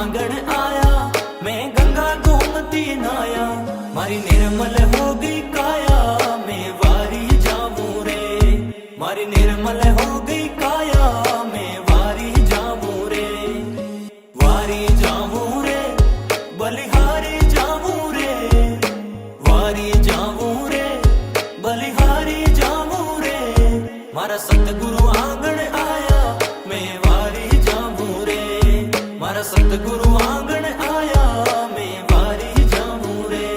आंगण आया, मैं गंगा गोमती नाया, मारी निर्मल हो गई काया, मैं वारी जाऊं रे, मारी निर्मल हो गई काया, मैं वारी जाऊं रे, वारी जाऊं रे, बलिहारी जाऊं रे, वारी जाऊं रे, बलिहारी जाऊं रे, मारा सतगुरु आंगण आया, मैं वारी जाऊं रे, मारा सतगुरु आंगण आया, मैं वारी जाऊं रे,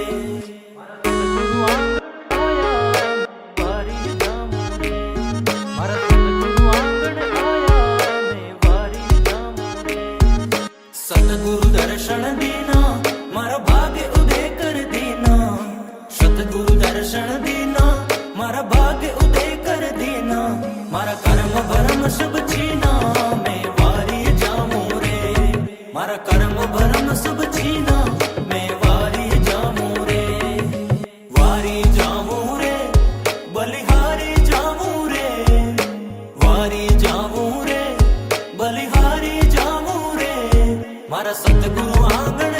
मारा सतगुरु आंगण आया, मैं वारी जाऊं रे, सतगुरु दर्शन देना, मारा भाग्य उदय कर देना, सतगुरु दर्शन देना, मारा भाग्य उदय कर देना, मारा कर्म भरम सब छीना, मैं वारी जाऊं रे, मारा कर्म भरम सब छीना, मैं वारी जाऊं रे, वारी जाऊं रे, बलिहारी जाऊं रे, वारी जाऊं रे, बलिहारी जाऊं रे, मारा सतगुरु आंगण